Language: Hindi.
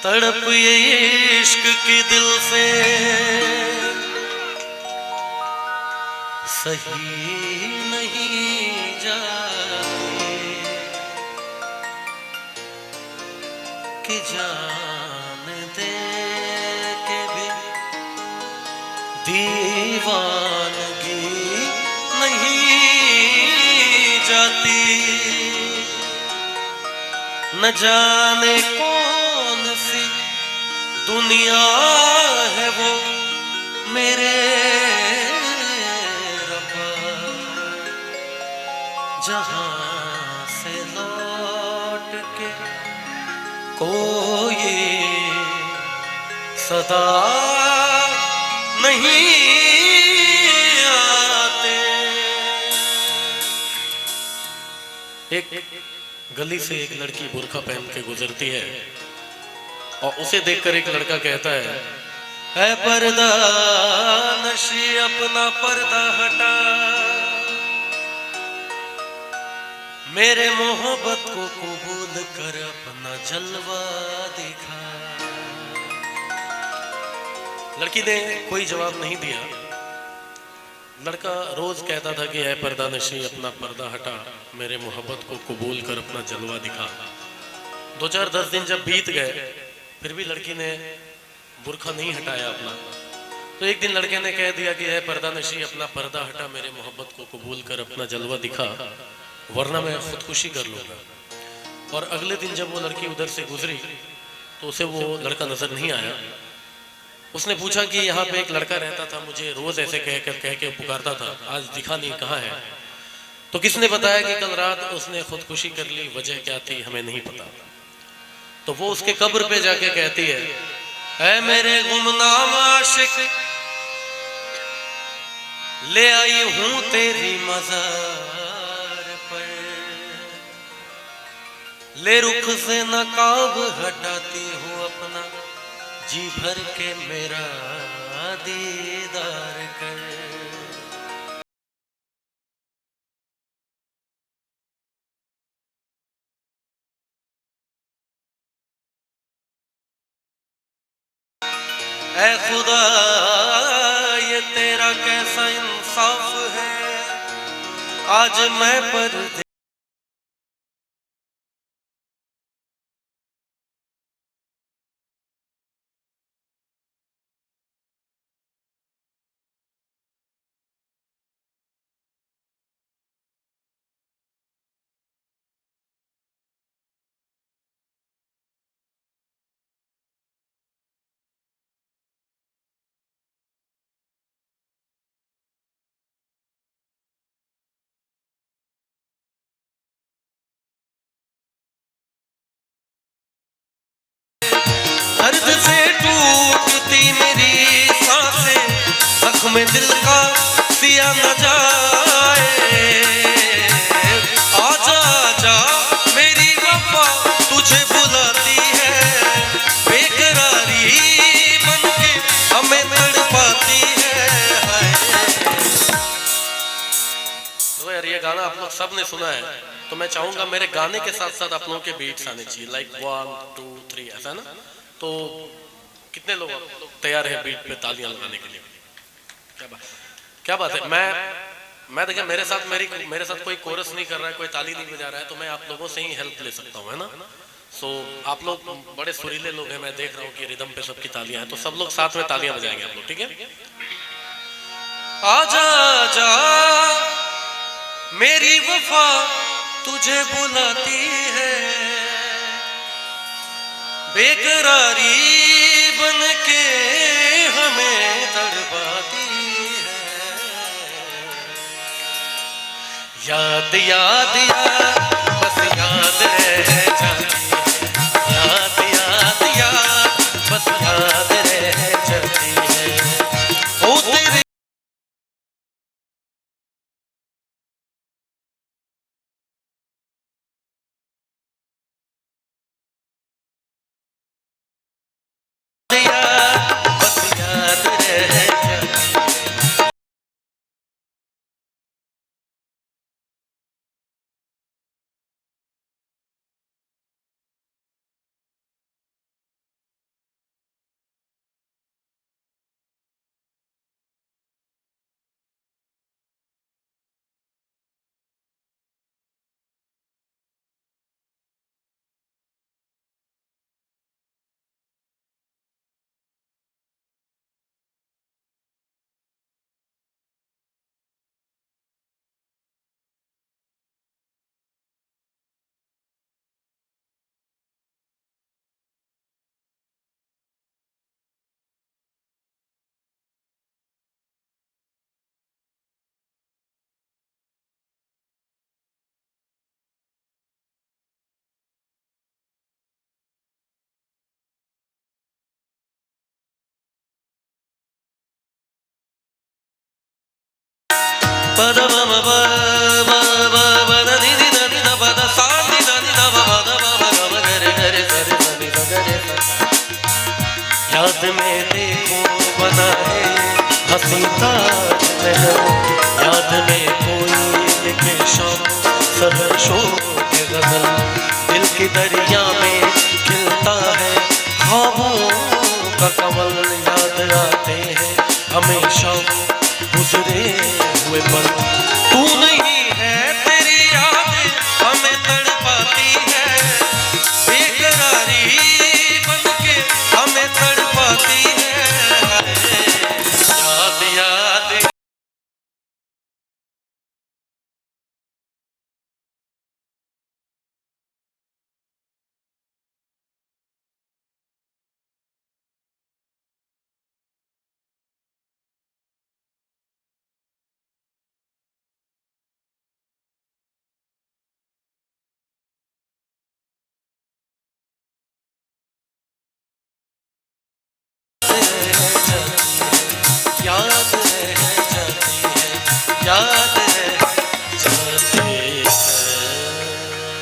तड़प ये इश्क की दिल से सही नहीं जाती कि जान दे के भी दीवानगी नहीं जाती। न जाने कौन सी दुनिया है वो मेरे रब्बा, जहां से लौट के कोई सदा नहीं आते। एक गली से एक लड़की बुर्का पहन के गुजरती है और उसे देखकर एक लड़का कहता है पर्दा नशी अपना पर्दा हटा, मेरे मोहब्बत को कबूल कर अपना जलवा दिखा। लड़की ने कोई जवाब नहीं दिया। लड़का रोज कहता था कि है पर्दा नशी अपना पर्दा हटा, मेरे मोहब्बत को कबूल कर अपना जलवा दिखा। 2-4-10 दिन जब बीत गए फिर भी लड़की ने बुर्का नहीं हटाया अपना, तो एक दिन लड़के ने कह दिया कि है पर्दा नशी अपना पर्दा हटा, मेरे मोहब्बत को कबूल कर अपना जलवा दिखा, वरना मैं खुदकुशी कर लूँगा। और अगले दिन जब वो लड़की उधर से गुजरी तो उसे वो लड़का नजर नहीं आया। उसने पूछा कि यहाँ पे एक लड़का रहता था, मुझे रोज ऐसे कह के पुकारता था, आज दिखा नहीं, कहाँ है? तो किसने बताया कि कल रात उसने खुदकुशी कर ली, वजह क्या थी हमें नहीं पता। तो वो उसके कब्र पे जाके कहती है, ऐ मेरे गुमनाम आशिक, ले आई हूं तेरी मजार पर, ले रुख से नकाब हटाती हूँ अपना, जी भर के मेरा दीदार कर। ऐ खुदा ये तेरा कैसा इंसाफ है, आज मैं पर दर्द से टूटती मेरी सांसें, जख्म दिल का सिया न जाए। आजा आजा मेरी वफा तुझे बुलाती है, बेकरारी बन के हमें तड़पाती है। तो यार ये गाना आप लोग सब ने सुना है, तो मैं चाहूंगा मेरे गाने के साथ साथ आप लोगों के बीट्स आने चाहिए, लाइक 1 2 3 ऐसा ना। तो कितने लोग तैयार हैं बीट पे तालियां लगाने के लिए? क्या बात है। मैं देखिए मेरे साथ कोई कोरस नहीं कर रहा है, कोई ताली नहीं बजा रहा है, तो मैं आप लोगों से ही हेल्प ले सकता हूँ, है ना। सो आप लोग बड़े सुरीले लोग हैं, मैं देख रहा हूँ कि रिदम पे सबकी तालियां हैं, तो सब लोग साथ में तालियां बजाएंगे आप लोग, ठीक है? आजा आजा मेरी वफा तुझे बुलाती है, बेकरारी बन के हमें तड़पाती है। याद याद याद बस याद रह जाती है, याद याद याद बस याद रह जाती है। ओ तेरे पद मम प प प प द नि नि द नि द प द सा नि द नि द प प द प प ग म ग रे ग रे स रे स नि द ग रे स। याद में देखो बना है हंसी ताज महल, याद में कोई लिखे शाम सहर शोक के गजल, दिल की दरिया में खिलता है ख्वाबों का कमल, याद आते हैं हमेशा गुजरे हुए पल। तू नहीं है तेरी याद हमें तड़पाती है, बेकरारी बनके हमें तड़पाती है। याद याद याद रह जाती है, याद